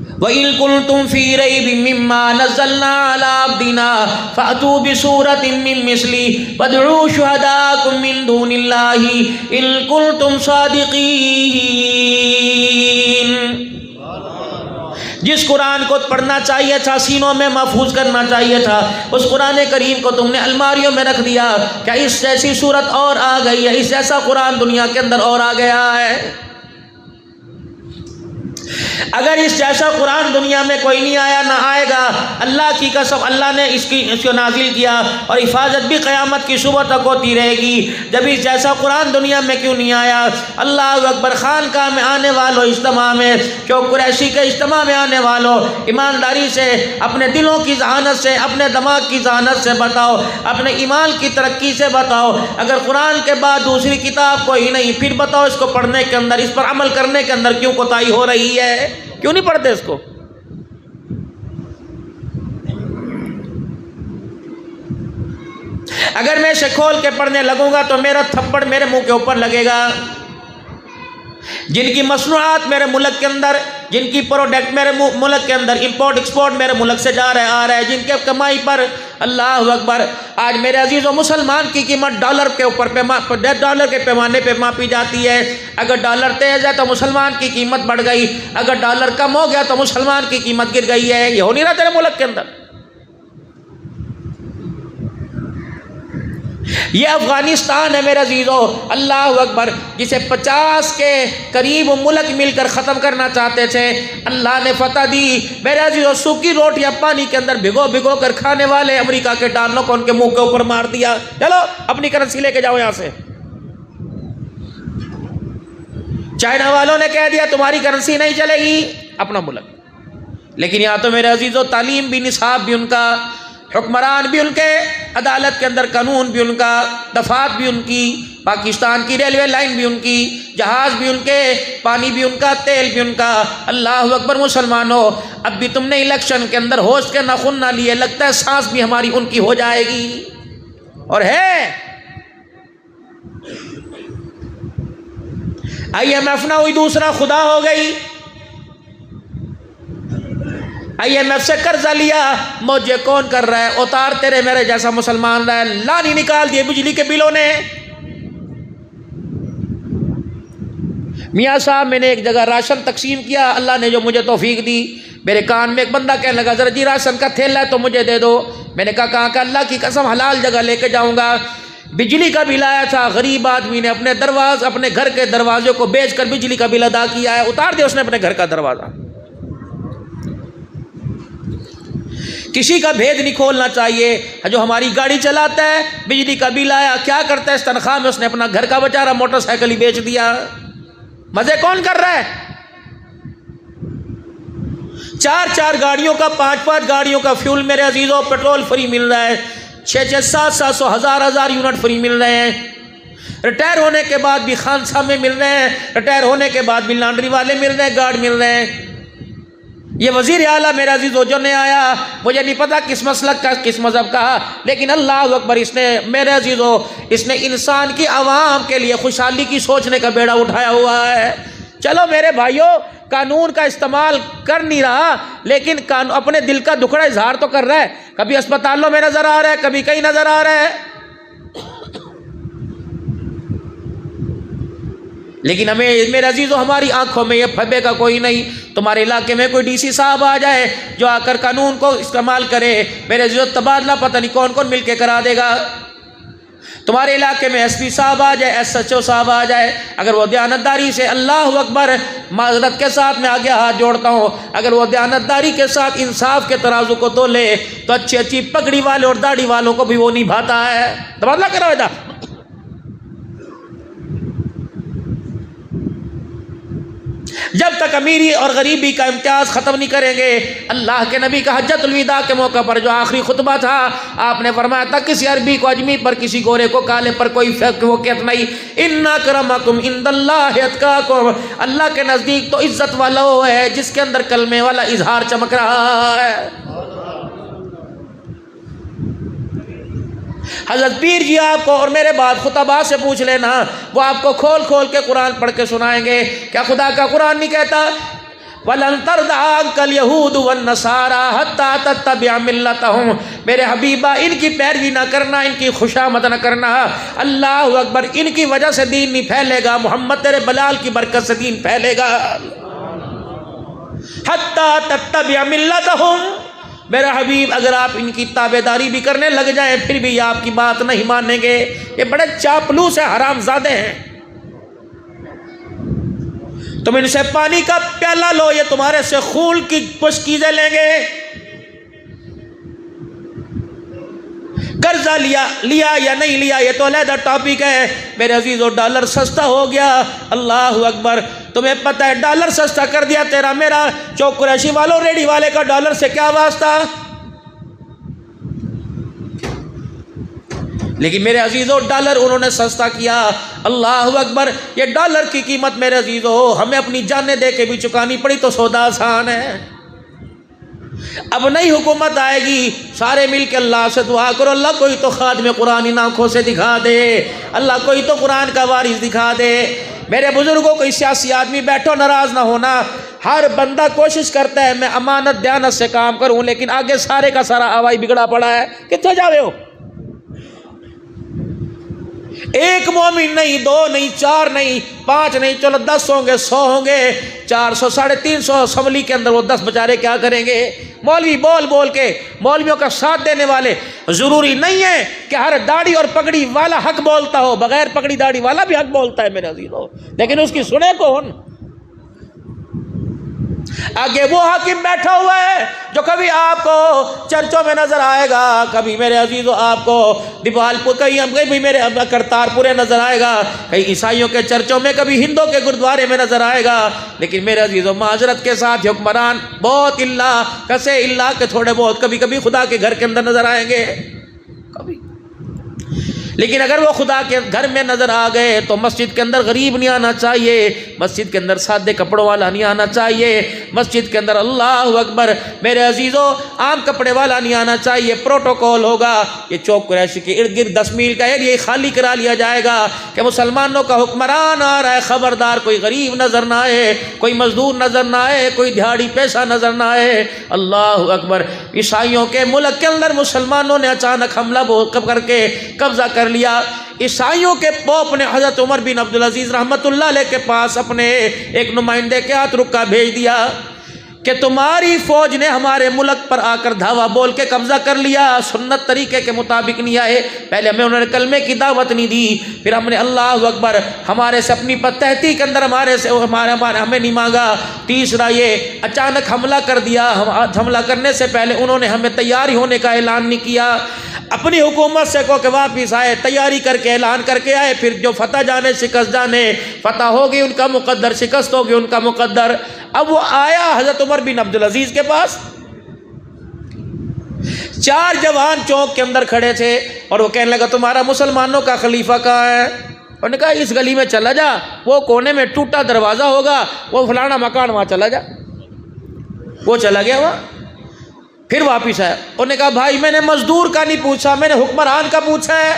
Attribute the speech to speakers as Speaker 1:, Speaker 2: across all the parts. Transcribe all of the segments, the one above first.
Speaker 1: وَإِن كُنتُمْ فِي رَيْبٍ مِّمَّا نَزَّلْنَا عَلَىٰ عَبْدِنَا فَأْتُوا بِسُورَةٍ مِّن مِّثْلِهِ وَادْعُوا شُهَدَاءَكُم مِّن دُونِ اللَّهِ إِن كُنتُمْ صَادِقِينَ۔ جس قرآن کو پڑھنا چاہیے تھا، سینوں میں محفوظ کرنا چاہیے تھا، اس قرآن کریم کو تم نے الماریوں میں رکھ دیا۔ کیا اس جیسی صورت اور آ گئی ہے؟ اس جیسا قرآن دنیا کے اندر اور آ گیا ہے؟ اگر اس جیسا قرآن دنیا میں کوئی نہیں آیا، نہ آئے گا، اللہ کی قسم اللہ نے اس کو نازل کیا، اور حفاظت بھی قیامت کی صبح تک ہوتی رہے گی۔ جب اس جیسا قرآن دنیا میں کیوں نہیں آیا؟ اللہ اکبر، خانقاہ میں آنے والوں، اجتماع میں، جو قریشی کے اجتماع میں آنے والوں، ایمانداری سے اپنے دلوں کی ذہانت سے، اپنے دماغ کی ذہانت سے بتاؤ، اپنے ایمان کی ترقی سے بتاؤ۔ اگر قرآن کے بعد دوسری کتاب کوئی نہیں، پھر بتاؤ اس کو پڑھنے کے اندر، اس پر عمل کرنے کے اندر کیوں کوتاہی ہو رہی ہے؟ کیوں نہیں پڑھتے اس کو؟ اگر میں اسے کھول کے پڑھنے لگوں گا تو میرا تھپڑ میرے منہ کے اوپر لگے گا۔ جن کی مصنوعات میرے ملک کے اندر، جن کی پروڈکٹ میرے ملک کے اندر امپورٹ ایکسپورٹ میرے ملک سے جا رہا آ رہا ہے، جن کے کمائی پر، اللہ اکبر، آج میرے عزیزوں مسلمان کی قیمت ڈالر کے اوپر ڈالر کے پیمانے پہ ماپی جاتی ہے۔ اگر ڈالر تیز ہے تو مسلمان کی قیمت بڑھ گئی، اگر ڈالر کم ہو گیا تو مسلمان کی قیمت گر گئی ہے۔ یہ ہو نہیں رہا تیرے ملک کے اندر؟ یہ افغانستان ہے میرے عزیزوں، اللہ اکبر، جسے 50 کے قریب ملک مل کر ختم کرنا چاہتے تھے، اللہ نے فتح دی۔ میرے عزیزوں، سوکھی روٹیاں پانی کے اندر بھگو کر کھانے والے امریکہ کے ڈالروں کو ان کے منہ کے اوپر مار دیا۔ چلو اپنی کرنسی لے کے جاؤ یہاں سے۔ چائنا والوں نے کہہ دیا تمہاری کرنسی نہیں چلے گی، اپنا ملک۔ لیکن یہاں تو میرے عزیزوں تعلیم بھی، نصاب بھی ان کا، حکمران بھی ان کے، عدالت کے اندر قانون بھی ان کا، دفعات بھی ان کی، پاکستان کی ریلوے لائن بھی ان کی، جہاز بھی ان کے، پانی بھی ان کا، تیل بھی ان کا۔ اللہ اکبر مسلمانوں، اب بھی تم نے الیکشن کے اندر ہوش کے ناخن نہ لیے، لگتا ہے سانس بھی ہماری ان کی ہو جائے گی، اور ہے۔ IMF نہ ہوئی، دوسرا خدا ہو گئی۔ IMF سے قرضہ لیا، موجے کون کر رہا ہے؟ اتار تیرے میرے جیسا مسلمان رہا ہے، لانی نکال دیے بجلی کے بلوں نے۔ میاں صاحب، میں نے ایک جگہ راشن تقسیم کیا، اللہ نے جو مجھے توفیق دی، میرے کان میں ایک بندہ کہنے لگا ذرا جی راشن کا تھیلا ہے تو مجھے دے دو۔ میں نے کہا کہاں کا؟ اللہ کی قسم حلال جگہ لے کے جاؤں گا۔ بجلی کا بل آیا تھا، غریب آدمی نے اپنے گھر کے دروازے کو بیچ کر بجلی کا بل ادا کیا ہے، اتار دیا اس نے اپنے گھر کا دروازہ۔ کسی کا بھید نہیں کھولنا چاہیے۔ جو ہماری گاڑی چلاتا ہے، بجلی کا بل آیا، کیا کرتا ہے اس تنخواہ میں؟ اس نے اپنا گھر کا بیچارہ موٹر سائیکل ہی بیچ دیا۔ مزے کون کر رہا ہے؟ 4 گاڑیوں کا، 5 گاڑیوں کا فیول میرے عزیزوں پیٹرول فری مل رہا ہے، 6 700 1000 یونٹ فری مل رہے ہیں۔ ریٹائر ہونے کے بعد بھی خانسا میں مل رہے ہیں، ریٹائر ہونے کے بعد بھی لانڈری والے مل رہے ہیں، گارڈ مل رہے ہیں۔ یہ وزیر اعلیٰ میرا عزیز جو نے آیا، مجھے نہیں پتا کس مسلک کا، کس مذہب کا، لیکن اللہ اکبر، اس نے میرے عزیزوں، اس نے انسان کی عوام کے لیے خوشحالی کی سوچنے کا بیڑا اٹھایا ہوا ہے۔ چلو میرے بھائیوں، قانون کا استعمال کر نہیں رہا، لیکن اپنے دل کا دکھڑا اظہار تو کر رہا ہے۔ کبھی اسپتالوں میں نظر آ رہا ہے، کبھی کہیں نظر آ رہا ہے، لیکن ہمیں میرے عزیزوں ہماری آنکھوں میں یہ پھبے کا کوئی نہیں۔ تمہارے علاقے میں کوئی DC صاحب آ جائے جو آ کر قانون کو استعمال کرے، میرے عزیزوں تبادلہ پتہ نہیں کون کون مل کے کرا دے گا۔ تمہارے علاقے میں SP صاحب آ جائے، SHO صاحب آ جائے، اگر وہ دیانتداری سے، اللہ اکبر، معذرت کے ساتھ میں آگے ہاتھ جوڑتا ہوں، اگر وہ دیانتداری کے ساتھ انصاف کے ترازو کو تولے تو اچھی پگڑی والے اور داڑھی والوں کو بھی وہ نہیں بھاتا ہے۔ تبادلہ کرو ادھر۔ جب تک امیری اور غریبی کا امتیاز ختم نہیں کریں گے، اللہ کے نبی کا حجۃ الوداع کے موقع پر جو آخری خطبہ تھا، آپ نے فرمایا تھا کسی عربی کو اجمی پر، کسی گورے کو کالے پر کوئی فوقیت نہیں۔ ان اکرمکم عند اللہ اتقاکم، اللہ کے نزدیک تو عزت والا وہ ہے جس کے اندر کلمے والا اظہار چمک رہا ہے۔ حضرت پیر جی آپ کو اور میرے بعد خطباء سے پوچھ لینا، وہ آپ کو کھول کے قرآن پڑھ کے سنائیں گے۔ کیا خدا کا قرآن نہیں کہتا وَلَن تَرْضَىٰ عَنكَ الْيَهُودُ وَالنَّصَارَىٰ حَتَّىٰ تَتَّبِعَ مِلَّتَهُمْ، میرے حبیبہ ان کی پیروی نہ کرنا، ان کی خوشامد نہ کرنا، اللہ اکبر، ان کی وجہ سے دین نہیں پھیلے گا، محمد تیرے بلال کی برکت سے دین پھیلے گا۔ حَتَّىٰ تَتَّبِعَ مِلَّتَهُمْ، میرا حبیب اگر آپ ان کی تابعداری بھی کرنے لگ جائیں پھر بھی آپ کی بات نہیں مانیں گے، یہ بڑے چاپلوس ہیں، حرام زادے ہیں۔ تم ان سے پانی کا پیالہ لو، یہ تمہارے سے خون کی پشکیزیں لیں گے۔ قرضہ لیا یا نہیں لیا یہ تو علیحدہ ٹاپک ہے میرے عزیزو، ڈالر سستا ہو گیا، اللہ اکبر، تمہیں پتہ ہے ڈالر سستا کر دیا تیرا میرا، چوک قریشی والوں ریڈی والے کا ڈالر سے کیا واسطہ؟ لیکن میرے عزیزو ڈالر انہوں نے سستا کیا، اللہ اکبر، یہ ڈالر کی قیمت میرے عزیزو ہمیں اپنی جانیں دے کے بھی چکانی پڑی تو سودا آسان ہے۔ اب نئی حکومت آئے گی، سارے مل کے اللہ سے دعا کرو، اللہ کوئی تو خادم قرآن ان آنکھوں سے دکھا دے، اللہ کوئی تو قرآن کا وارث دکھا دے۔ میرے بزرگوں کوئی سیاسی آدمی بیٹھو ناراض نہ ہونا، ہر بندہ کوشش کرتا ہے میں امانت دیانت سے کام کروں، لیکن آگے سارے کا سارا آوائی بگڑا پڑا ہے، کتنے جاوے ہو؟ ایک مومن نہیں، دو نہیں، چار نہیں، پانچ نہیں، چلو 10 ہوں گے، 100 ہوں گے، 400 350 اسمبلی کے اندر وہ 10 بیچارے کیا کریں گے؟ مولوی بول بول کے، مولویوں کا ساتھ دینے والے، ضروری نہیں ہے کہ ہر داڑھی اور پگڑی والا حق بولتا ہو، بغیر پگڑی داڑھی والا بھی حق بولتا ہے میرے عزیزو، لیکن اس کی سنے کون؟ آگے وہ حاکم بیٹھا ہوا ہے جو کبھی آپ کو چرچوں میں نظر آئے گا، کبھی میرے عزیزو آپ کو دیوال پور، کہیں میرے کرتار پورے نظر آئے گا، کہیں عیسائیوں کے چرچوں میں، کبھی ہندوں کے گردوارے میں نظر آئے گا، لیکن میرے عزیزو معذرت کے ساتھ حکمران بہت اللہ کسے اللہ کے تھوڑے بہت کبھی کبھی خدا کے گھر کے اندر نظر آئیں گے کبھی، لیکن اگر وہ خدا کے گھر میں نظر آ گئے تو مسجد کے اندر غریب نہیں آنا چاہیے، مسجد کے اندر سادے کپڑوں والا نہیں آنا چاہیے، مسجد کے اندر اللہ اکبر میرے عزیزو عام کپڑے والا نہیں آنا چاہیے، پروٹوکول ہوگا، یہ چوک قریشی کے ارد گرد 10 میل کا ایریا خالی کرا لیا جائے گا کہ مسلمانوں کا حکمران آ رہا ہے، خبردار کوئی غریب نظر نہ آئے، کوئی مزدور نظر نہ آئے، کوئی دیہاڑی پیشہ نظر نہ آئے، اللہ اکبر۔ عیسائیوں کے ملک کے اندر مسلمانوں نے اچانک حملہ کر کے قبضہ کر لیا، عیسائیوں کے پوپ نے حضرت عمر بن عبدالعزیز رحمۃ اللہ علیہ کے پاس اپنے ایک نمائندے کے ہاتھ رکا بھیج دیا کہ تمہاری فوج نے ہمارے ملک پر آ کر دھاوا بول کے قبضہ کر لیا، سنت طریقے کے مطابق نہیں آئے، پہلے ہمیں انہوں نے کلمے کی دعوت نہیں دی، پھر ہم نے اللہ اکبر ہمارے سے اپنی تحتی کے اندر ہمیں نہیں مانگا، تیسرا یہ اچانک حملہ کر دیا، حملہ کرنے سے پہلے انہوں نے ہمیں تیاری ہونے کا اعلان نہیں کیا، اپنی حکومت سے کو کہ واپس آئے، تیاری کر کے اعلان کر کے آئے، پھر جو فتح جانے شکست جانے، فتح ہوگی ان کا مقدر، شکست ہوگی ان کا مقدر۔ اب وہ آیا حضرت عمر بن عبدالعزیز کے پاس، 4 جوان چوک کے اندر کھڑے تھے اور وہ کہنے لگا تمہارا مسلمانوں کا خلیفہ کہاں ہے؟ انہوں نے کہا اس گلی میں چلا جا، وہ کونے میں ٹوٹا دروازہ ہوگا، وہ فلانا مکان وہاں چلا جا۔ وہ چلا گیا وہاں، پھر واپس آیا، انہوں نے کہا بھائی میں نے مزدور کا نہیں پوچھا، میں نے حکمران کا پوچھا ہے۔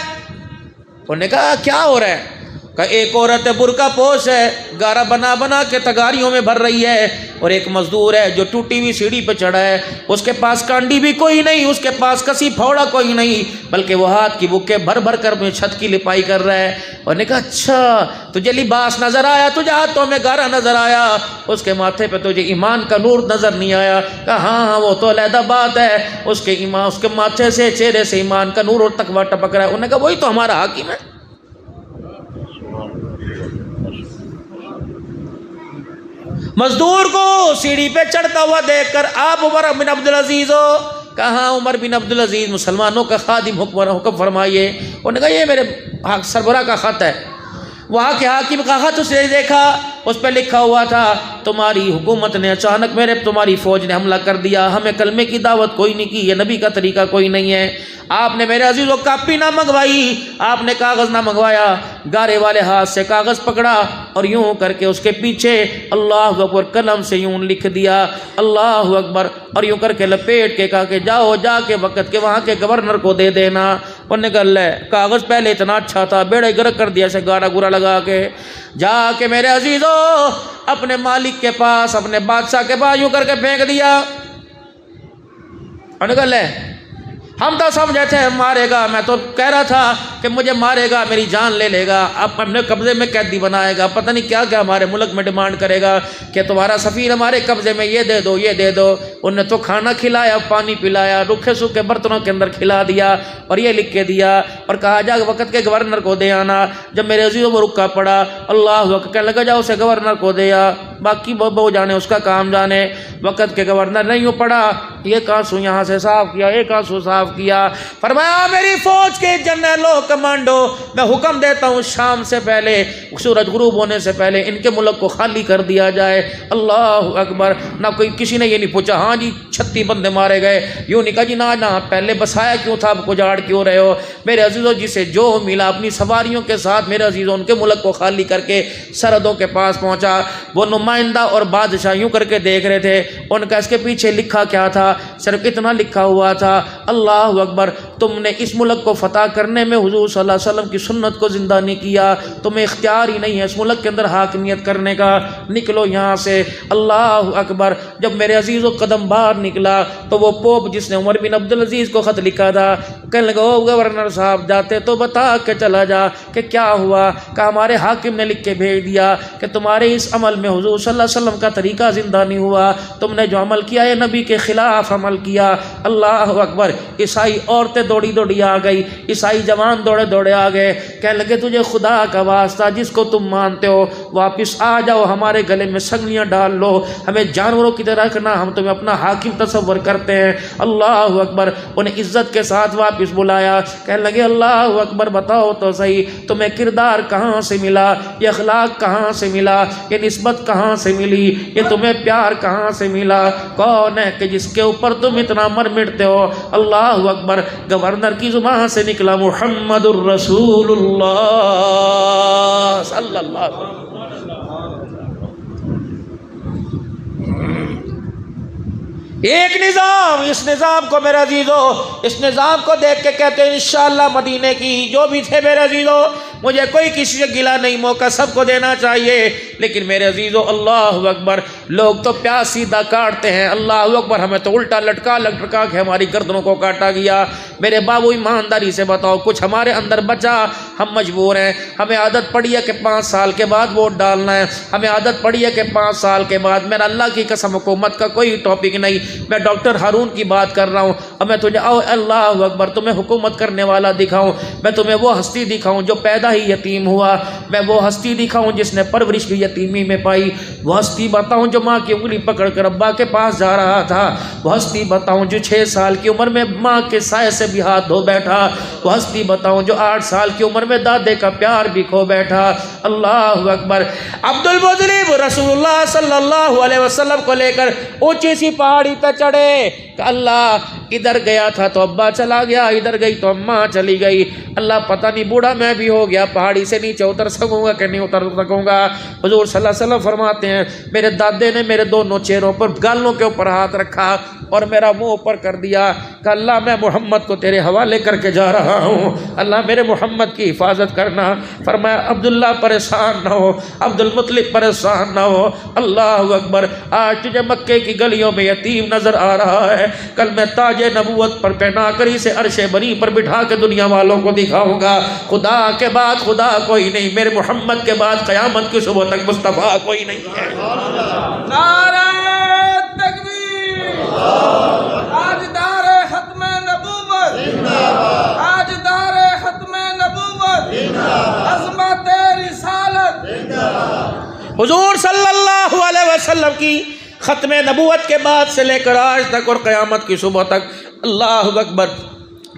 Speaker 1: انہوں نے کہا کیا ہو رہا ہے؟ کہ ایک عورت برقع پوش ہے، گارا بنا بنا کے تگاریوں میں بھر رہی ہے، اور ایک مزدور ہے جو ٹوٹی ہوئی سیڑھی پہ چڑھا ہے، اس کے پاس کانڈی بھی کوئی نہیں، اس کے پاس کسی پھوڑا کوئی نہیں، بلکہ وہ ہاتھ کی بکے بھر بھر کر میں چھت کی لپائی کر رہا ہے۔ اور نے کہا اچھا تجھے لباس نظر آیا، تجھے ہاتھوں میں گارا نظر آیا، اس کے ماتھے پہ تجھے ایمان کا نور نظر نہیں آیا؟ کہا ہاں وہ تو علیحدہ بات ہے، اس کے ماتھے سے چہرے سے ایمان کا نور اور تقویٰ ٹپک رہا ہے۔ انہوں نے کہا وہی تو ہمارا حاکم ہے۔ مزدور کو سیڑھی پہ چڑھتا ہوا دیکھ کر آپ عمر بن عبدالعزیز ہو؟ کہاں عمر بن عبدالعزیز، مسلمانوں کا خادم، حکم فرمائیے۔ انہوں نے کہا یہ میرے سربراہ کا خط ہے۔ وہاں کے حاکم کا خط اس نے دیکھا، اس پہ لکھا ہوا تھا تمہاری حکومت نے اچانک تمہاری فوج نے حملہ کر دیا، ہمیں کلمے کی دعوت کوئی نہیں کی، یہ نبی کا طریقہ کوئی نہیں ہے۔ آپ نے میرے عزیزو کاپی نہ منگوائی، آپ نے کاغذ نہ منگوایا، گارے والے ہاتھ سے کاغذ پکڑا اور یوں کر کے اس کے پیچھے اللہ اکبر قلم سے یوں لکھ دیا اللہ اکبر، اور یوں کر کے لپیٹ کے کہا کہ جاؤ جا کے وقت کے وہاں کے گورنر کو دے دینا۔ انہوں نے کہا لے کاغذ پہلے اتنا اچھا تھا، بیڑا گرک کر دیا اسے گارا گورا لگا کے، جا کے میرے عزیزو اپنے مالک کے پاس، اپنے بادشاہ کے پاس یوں کر کے پھینک دیا۔ انہوں نے کہا لے ہم تو سمجھے تھے مارے گا، میں تو کہہ رہا تھا کہ مجھے مارے گا، میری جان لے لے گا، اب اپنے قبضے میں قیدی بنائے گا، پتہ نہیں کیا کیا ہمارے ملک میں ڈیمانڈ کرے گا کہ تمہارا سفیر ہمارے قبضے میں، یہ دے دو یہ دے دو۔ انہوں نے تو کھانا کھلایا، پانی پلایا، روکھے سوکھے برتنوں کے اندر کھلا دیا اور یہ لکھ کے دیا اور کہا جا وقت کے گورنر کو دے آنا۔ جب میرے عزیزوں وہ رکا پڑا، اللہ اکبر، کہنے لگا جاؤ اسے گورنر کو دے آ، باقی وہ جانے اس کا کام جانے۔ وقت کے گورنر نہیں ہو پڑا، ایک آنسو یہاں سے صاف کیا، ایک آنسو صاف کیا، فرمایا میری فوج کے جنرلوں کمانڈو میں حکم دیتا ہوں شام سے پہلے، سورج غروب ہونے سے پہلے ان کے ملک کو خالی کر دیا جائے۔ اللہ اکبر، نہ کوئی کسی نے یہ نہیں پوچھا ہاں جی 36 بندے مارے گئے، یوں نہیں کہا جی نہ پہلے بسایا کیوں تھا، اب اجاڑ کیوں رہے ہو۔ میرے عزیزوں جسے جو ملا اپنی سواریوں کے ساتھ میرے عزیزوں ان کے ملک کو خالی کر کے سرحدوں کے پاس پہنچا۔ وہ نمائندہ اور بادشاہ یوں کر کے دیکھ رہے تھے، ان کا اس کے پیچھے لکھا کیا تھا، صرف اتنا لکھا ہوا تھا، اللہ اکبر تم نے اس ملک کو فتح کرنے میں حضور صلی اللہ علیہ وسلم کی سنت کو زندہ نہیں کیا، تمہیں اختیار ہی نہیں ہے اس ملک کے اندر حاکمیت کرنے کا، نکلو یہاں سے۔ اللہ اکبر، جب میرے عزیز و قدم باہر نکلا تو وہ پوپ جس نے عمر بن عبدالعزیز کو خط لکھا تھا کہنے لگا او گورنر صاحب جاتے تو بتا کے چلا جا کہ کیا ہوا۔ کہ ہمارے حاکم نے لکھ کے بھیج دیا کہ تمہارے اس عمل میں حضور صلی اللہ علیہ وسلم کا طریقہ زندہ نہیں ہوا، تم نے جو عمل کیا ہے نبی کے خلاف عمل کیا۔ اللہ اکبر، عیسائی عورتیں دوڑی دوڑی آ گئی، عیسائی جوان دوڑے دوڑے آ گئے، کہنے لگے تجھے خدا کا واسطہ جس کو تم مانتے ہو واپس آ جاؤ، ہمارے گلے میں سنگلیاں ڈال لو، ہمیں جانوروں کی طرح رکھنا، ہم تمہیں اپنا حاکم تصور کرتے ہیں۔ اللہ اکبر، انہیں عزت کے ساتھ واپس بلایا، کہنے لگے اللہ اکبر بتاؤ تو صحیح تمہیں کردار کہاں سے ملا، یہ اخلاق کہاں سے ملا، یہ نسبت کہاں سے ملی، یہ تمہیں پیار کہاں سے ملا، کون ہے کہ جس کے اوپر تم اتنا مر مٹتے ہو۔ اللہ اکبر، گورنر کی زبان سے نکلا محمد الرسول اللہ صلی اللہ علیہ وسلم۔ ایک نظام، اس نظام کو میرے عزیزو، اس نظام کو دیکھ کے کہتے ہیں انشاءاللہ مدینے کی جو بھی تھے میرے عزیزو، مجھے کوئی کسی سے گلا نہیں، موقع سب کو دینا چاہیے، لیکن میرے عزیزو اللہ اکبر، لوگ تو پیاس سیدھا کاٹتے ہیں، اللہ اکبر ہمیں تو الٹا لٹکا لٹکا کے ہماری گردنوں کو کاٹا گیا۔ میرے بابو ایمانداری سے بتاؤ کچھ ہمارے اندر بچا، ہم مجبور ہیں، ہمیں عادت پڑی ہے کہ 5 سال کے بعد ووٹ ڈالنا ہے، ہمیں عادت پڑی ہے کہ 5 سال کے بعد، میرا اللہ کی قسم حکومت کا کوئی ٹاپک نہیں، میں ڈاکٹر ہارون کی بات کر رہا ہوں، اب میں تجھے اللہ اکبر تمہیں حکومت کرنے والا دکھاؤں، میں تمہیں وہ ہستی دکھاؤں جو پیدا ہی یتیم ہوا، میں وہ ہستی دکھاؤں جس نے پرورش بھی یتیمی میں پائی، وہ ہستی بتاؤں جو ماں کی انگلی پکڑ کر ابا کے پاس جا رہا تھا، وہ ہستی بتاؤں جو 6 سال کی عمر میں ماں کے سائے سے بھی ہاتھ دھو بیٹھا، وہ ہستی بتاؤں جو 8 سال کی عمر میں دادے کا پیار بھی کھو بیٹھا۔ اللہ اکبر، عبد المطلب رسول اللہ صلی اللہ علیہ وسلم کو لے کر اونچی سی پہاڑی پہ چڑھے کہ اللہ ادھر گیا تھا تو ابا چلا گیا، ادھر گئی تو اماں چلی گئی، اللہ پتہ نہیں بوڑھا میں بھی ہو گیا، پہاڑی سے نیچے اتر سکوں گا کہ نہیں اتر سکوں گا۔ حضور صلی اللہ علیہ وسلم فرماتے ہیں میرے دادے نے میرے دونوں چہروں پر گالوں کے اوپر ہاتھ رکھا اور میرا منہ اوپر کر دیا کہ اللہ میں محمد کو تیرے حوالے کر کے جا رہا ہوں، اللہ میرے محمد کی حفاظت کرنا۔ فرمایا عبداللہ پریشان نہ ہو، عبد المطلب پریشان نہ ہو۔ اللہ اکبر، آج تجھے مکے کی گلیوں میں یتیم نظر آ رہا ہے، کل میں تاج نبوت پر پہنا کر اسے عرش بری پر بٹھا کے دنیا والوں کو دکھاؤں گا، خدا کے بعد خدا کوئی نہیں، میرے محمد کے بعد قیامت کی صبح تک مصطفیٰ کوئی نہیں ہے۔
Speaker 2: نعرہ تکبیر، آج دار ختم نبوت، آج دار ختم نبوت، عظمت رسالت۔
Speaker 1: حضور صلی اللہ علیہ وسلم کی ختم نبوت کے بعد سے لے کر آج تک اور قیامت کی صبح تک اللہ اکبر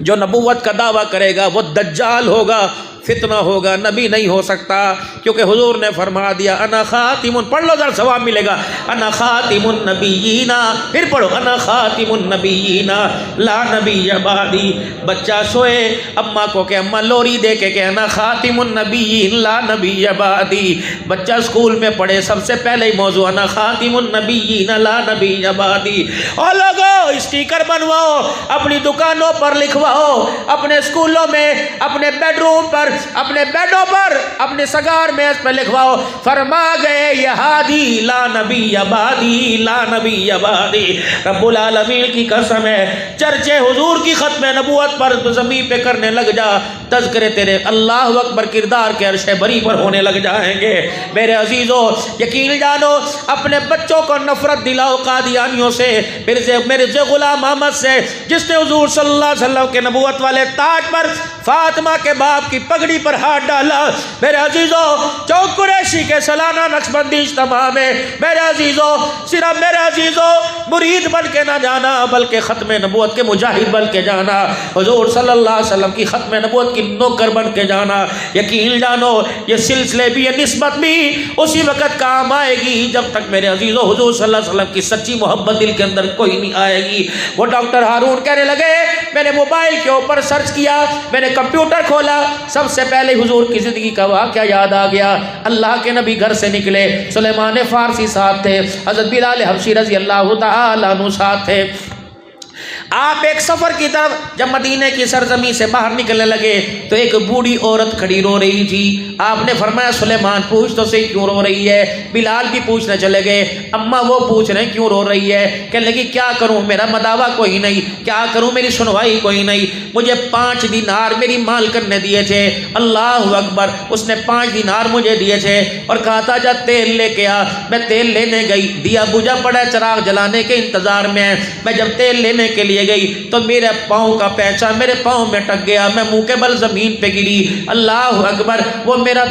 Speaker 1: جو نبوت کا دعویٰ کرے گا وہ دجال ہوگا، فتنہ ہوگا، نبی نہیں ہو سکتا، کیونکہ حضور نے فرما دیا انا خاتم، پڑھ لو ذرا ثواب ملے گا، انا خاتم النبیین، پھر پڑھو انا خاتم النبیین لا نبی بعدی۔ بچہ سوئے اماں کو کہ اماں لوری دے کے کہ انا خاتم النبیین لا نبی بعدی۔ بچہ اسکول میں پڑھے سب سے پہلے ہی موضوع انا خاتم النبیین لا نبی بعدی۔ اور لوگو اسٹیکر بنواؤ، اپنی دکانوں پر لکھواؤ، اپنے اسکولوں میں، اپنے بیڈ روم پر، اپنے بیڈوں پر، اپنے سگار میز پہ لکھواؤ، فرما گئے یہ ہادی لا نبی بعدی، لا نبی بعدی۔ رب العالمین کی قسم ہے، چرچے حضور کی ختم نبوت پر زمین پہ کرنے لگ جا، تذکرے تیرے اللہ اکبر کردار کے عرش بری پر ہونے لگ جائیں گے۔ میرے عزیزو یقین جانو، اپنے بچوں کو نفرت دلاؤ قادیانیوں سے، مرزا غلام احمد سے، جس نے حضور صلی اللہ علیہ وسلم کے نبوت والے تاج پر فاطمہ کے باپ کی پگڑی پر ہاتھ ڈالا۔ میرے عزیزو چوک قریشی کے سالانہ نقشبندی اجتماع میں میرے عزیزو صرف میرے عزیزو مرید بن کے نہ جانا، بلکہ ختم نبوت کے مجاہد بن کے جانا، حضور صلی اللہ علیہ وسلم کی ختم نبوت کی نوکر بن کے جانا۔ یقین جانو یہ سلسلے بھی، یہ نسبت بھی اسی وقت کام آئے گی جب تک میرے عزیزو حضور صلی اللہ علیہ وسلم کی سچی محبت دل کے اندر کوئی نہیں آئے گی۔ وہ ڈاکٹر ہارون کہنے لگے میں نے موبائل کے اوپر سرچ کیا، میں نے کمپیوٹر کھولا، سب سے پہلے حضور کی زندگی کا واقعہ یاد آ گیا۔ اللہ کے نبی گھر سے نکلے، سلیمان فارسی ساتھ تھے، حضرت بلال حبشی رضی اللہ تعالیٰ عنہ ساتھ تھے۔ آپ ایک سفر کی طرف جب مدینے کی سرزمین سے باہر نکلنے لگے تو ایک بوڑھی عورت کھڑی رو رہی تھی۔ آپ نے فرمایا سلیمان پوچھ تو صحیح کیوں رو رہی ہے؟ بلال بھی پوچھنے چلے گئے، اماں وہ پوچھ رہے ہیں کیوں رو رہی ہے؟ کہنے لگی کیا کروں، میرا مداوا کوئی نہیں، کیا کروں میری سنوائی کوئی نہیں، مجھے 5 دینار میری مالکن نے دیے تھے، اللہ اکبر، اس نے 5 دینار مجھے دیے تھے اور کہا تھا جب تیل لے کے آ۔ میں تیل لینے گئی، دیا بجھا پڑا چراغ جلانے کے انتظار میں، میں جب تیل لینے کے لیے گئی تو میرے پاؤں کا پیچا میرے پاؤں میں ٹک گیا، میں منہ کے بل زمین پہ گری، اللہ اکبر، وہ میرا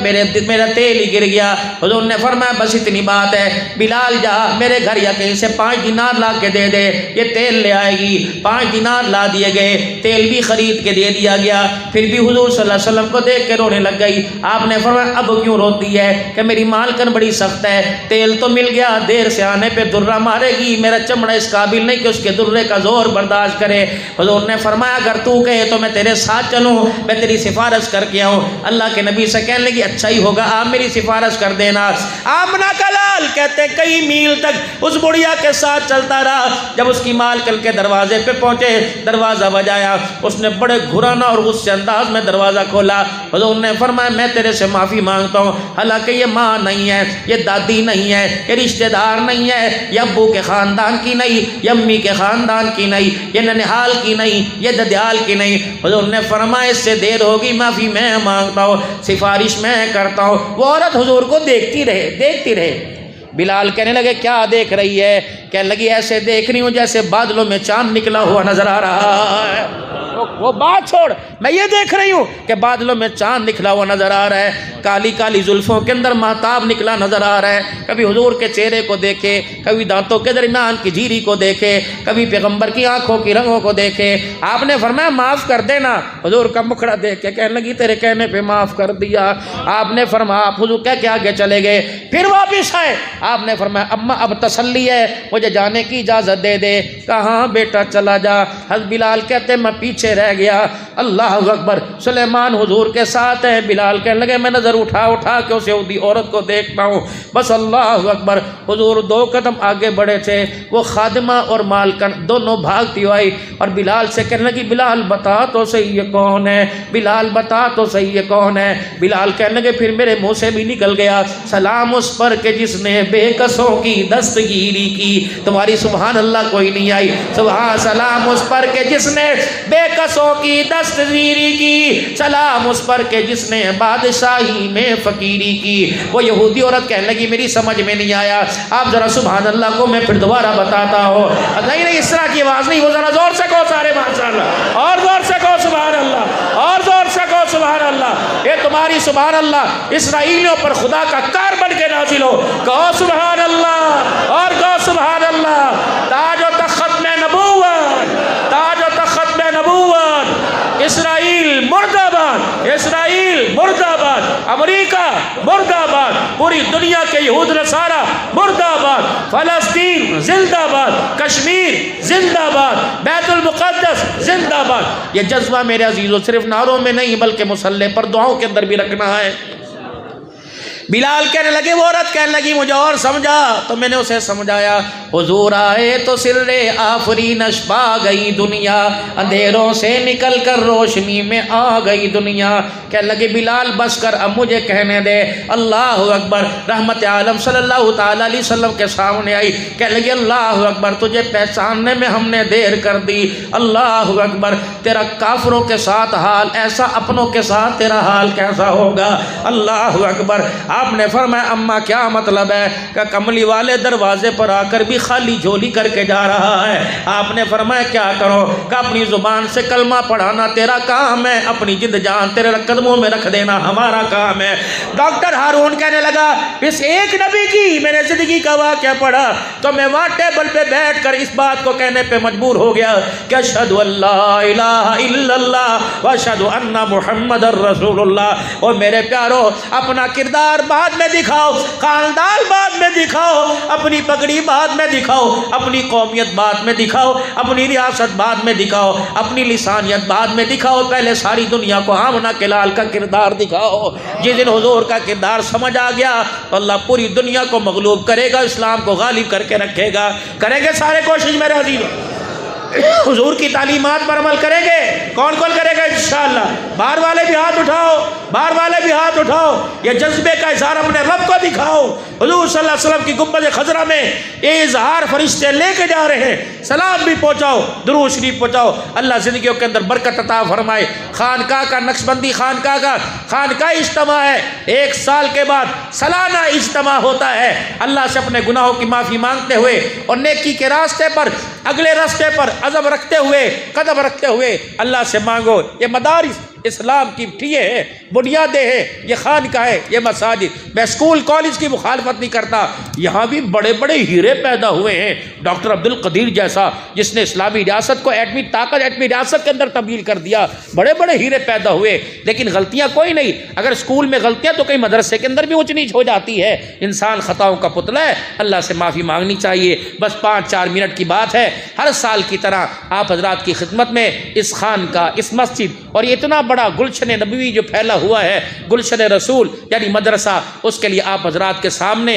Speaker 1: تیل ہی گر گیا۔ حضور نے فرمایا بس اتنی بات ہے، بلال جا میرے گھر یا کہیں سے 5 دینار لا کے دے دے، یہ تیل لے آئے گی۔ 5 دینار لا دیے گئے، تیل بھی خرید کے دے دیا گیا، پھر بھی حضور صلی اللہ علیہ وسلم کو دیکھ کے رونے لگ گئی۔ آپ نے فرمایا اب کیوں روتی ہے؟ کہ میری مالکن بڑی سخت ہے، تیل تو مل گیا، دیر سے آنے پہ درہ مارے گی، میرا چمڑا اس قابل نہیں کہ اس کے درے کا زور برداشت کرے۔ حضور نے فرمایا اگر تو کہے تو میں تیرے ساتھ چلوں، میں تیری سفارش کر کے آؤں۔ اللہ کے نبی سے کہنے لگی اچھا ہی ہوگا آپ میری سفارش کر دینا۔ آمنہ کا لال کہتے کئی میل تک اس بڑھیا کے ساتھ چلتا رہا، جب اس کی مالکن کے دروازے پہ پہنچے، دروازہ بجایا، اس نے بڑے گھرانا اور غصے انداز میں دروازہ کھولا۔ حضور نے فرمایا میں تیرے سے معافی مانگتا ہوں، حالانکہ یہ ماں نہیں ہے، یہ دادی نہیں ہے، یہ رشتہ دار نہیں ہے، یہ ابو کے خاندان کی نہیں، یہ امی کے خاندان کی نہیں، یہ ننہال کی نہیں، یہ ددیال کی نہیں۔ حضور نے فرمایا اس سے دیر ہوگی، معافی میں مانگتا ہوں، سفارش میں کرتا ہوں۔ وہ عورت حضور کو دیکھتی رہے۔ بلال کہنے لگے کیا دیکھ رہی ہے؟ کہنے لگی ایسے دیکھ رہی ہوں جیسے بادلوں میں چاند نکلا ہوا نظر آ رہا ہے۔ وہ بات چھوڑ، میں یہ دیکھ رہی ہوں کہ بادلوں میں چاند نکلا ہوا نظر آ رہا ہے، کالی کالی زلفوں کے اندر مہتاب نکلا نظر آ رہا ہے۔ کبھی حضور کے چہرے کو دیکھے، کبھی دانتوں کے درمیان کی جھیری کو دیکھے، کبھی پیغمبر کی آنکھوں کی رنگوں کو دیکھے۔ آپ نے فرمایا معاف کر دینا۔ حضور کا مکھڑا دیکھ کے کہنے لگی تیرے کہنے پہ معاف کر دیا۔ آپ نے فرمایا آپ حضور کہہ کے آگے چلے گئے، پھر واپس آئے۔ آپ نے فرمایا اماں اب تسلی ہے، مجھے جانے کی اجازت دے دے۔ کہاں بیٹا چلا جا۔ حضرت بلال کہتے میں پیچھے رہ گیا۔ اللہ اکبر، سلیمان حضور کے ساتھ ہیں۔ بلال کہنے لگے میں نظر اٹھا کے اس یہودی عورت کو دیکھتا ہوں، بس اللہ اکبر۔ حضور 2 قدم آگے بڑھے تھے، وہ خادمہ اور مالکن دونوں بھاگتی ہوئی اور بلال سے کہنے لگی بلال بتا تو صحیح یہ کون ہے، بلال بتا تو صحیح یہ کون ہے۔ بلال کہنے لگے پھر میرے منہ سے بھی نکل گیا سلام اس پر کہ جس نے بے کسوں کی دستگیری کی۔ تمہاری سبحان اللہ کوئی نہیں آئی؟ سبحان سلام اس پر کہ جس نے بے کسوں کی دستگیری کی، سلام اس پر کہ جس نے بادشاہی میں فقیری کی۔ وہ یہودی عورت کہنے لگی میری سمجھ میں نہیں آیا، آپ ذرا سبحان اللہ کو میں پھر دوبارہ بتاتا ہوں۔ نہیں اس طرح کی آواز نہیں، وہ ذرا زور سے کہو سارے ماشاءاللہ، اور زور سے کہو سبحان اللہ، اور زور سے کہو سبحان اللہ۔ یہ تمہاری سبحان اللہ اسرائیلیوں پر خدا کا کار بن کے نازل ہو، کہو سبحان اللہ اور کہو سبحان اللہ۔ تاج و تخت میں نبوت، تاج و تخت میں نبوت، اسرائیل مردہ باد، اسرائیل مردہ مرد آباد, امریکہ مرد آباد, پوری دنیا کے یہود نصارہ مرد آباد, فلسطین زندہ باد, کشمیر زندہ باد, بیت المقدس زندہ باد. یہ جذبہ میرے عزیزوں صرف نعروں میں نہیں بلکہ مصلے پر دعاؤں کے اندر بھی رکھنا ہے. بلال کہنے لگے, وہ عورت کہنے لگی مجھے اور سمجھا, تو میں نے اسے سمجھایا, حضور آئے تو سر آفرینش پا گئی دنیا, اندھیروں سے نکل کر روشنی میں آ گئی دنیا. کہنے لگے بلال بس کر, اب مجھے کہنے دے. اللہ اکبر. رحمت عالم صلی اللہ تعالیٰ علیہ وسلم کے سامنے آئی, کہنے لگے اللہ اکبر, تجھے پہچاننے میں ہم نے دیر کر دی. اللہ اکبر. تیرا کافروں کے ساتھ حال ایسا, اپنوں کے ساتھ تیرا حال کیسا ہوگا. اللہ اکبر. آپ نے فرمایا اماں کیا مطلب ہے کہ کملی والے دروازے پر آ کر بھی خالی جھولی کر کے جا رہا ہے. آپ نے فرمایا کیا کرو کہ اپنی زبان سے کلمہ پڑھانا تیرا کام ہے, اپنی جد جان تیرے قدموں میں رکھ دینا ہمارا کام ہے. ڈاکٹر ہارون کہنے لگا اس ایک نبی کی میں نے زندگی کا واقعہ پڑھا تو میں وہاں ٹیبل پہ بیٹھ کر اس بات کو کہنے پہ مجبور ہو گیا کہ اشہد ان لا الہ الا اللہ واشہد ان محمد الرسول اللہ. اور میرے پیارو, اپنا کردار بعد میں دکھاؤ, خاندان بعد میں دکھاؤ, اپنی پگڑی بعد میں دکھاؤ, اپنی قومیت بعد میں دکھاؤ, اپنی ریاست بعد میں دکھاؤ, اپنی لسانیت بعد میں دکھاؤ, پہلے ساری دنیا کو آمنہ کے لال کا کردار دکھاؤ. جس دن حضور کا کردار سمجھ آ گیا تو اللہ پوری دنیا کو مغلوب کرے گا, اسلام کو غالب کر کے رکھے گا. کریں گے سارے کوشش میرے عزیز, حضور کی تعلیمات پر عمل کریں گے. کون کون کرے گا انشاءاللہ؟ باہر والے بھی ہاتھ اٹھاؤ, باہر والے بھی ہاتھ اٹھاؤ. یہ جذبے کا اظہار اپنے رب کو دکھاؤ. حضور صلی اللہ علیہ وسلم کی گنبد خضرا میں یہ اظہار فرشتے لے کے جا رہے ہیں. سلام بھی پہنچاؤ, درود شریف پہنچاؤ. اللہ زندگیوں کے اندر برکت عطا فرمائے. خانقاہ کا نقشبندی خانقاہ کا خانقاہ اجتماع ہے, 1 سال کے بعد سالانہ اجتماع ہوتا ہے. اللہ سے اپنے گناہوں کی معافی مانگتے ہوئے اور نیکی کے راستے پر, اگلے راستے پر عزم رکھتے ہوئے, قدم رکھتے ہوئے اللہ سے مانگو. یہ مدارس اسلام کی ٹھیے ہیں, بنیادیں ہیں, یہ خانقاہ ہے, یہ مساجد. میں اسکول کالج کی مخالفت نہیں کرتا, یہاں بھی بڑے بڑے ہیرے پیدا ہوئے ہیں. ڈاکٹر عبد القدیر جیسا جس نے اسلامی ریاست کو ایٹمی طاقت, ایٹمی ریاست کے اندر تبدیل کر دیا, بڑے بڑے ہیرے پیدا ہوئے. لیکن غلطیاں کوئی نہیں. اگر اسکول میں غلطیاں تو کئی مدرسے کے اندر بھی اونچ نیچ ہو جاتی ہے. انسان خطاؤں کا پتلا ہے, اللہ سے معافی مانگنی چاہیے. بس 5-4 منٹ کی بات ہے. ہر سال کی طرح آپ حضرات کی خدمت میں اس خانقاہ, اس مسجد اور یہ اتنا بڑا گلشن نبوی جو پھیلا ہوا ہے, گلشن رسول یعنی مدرسہ, اس کے لیے آپ حضرات کے سامنے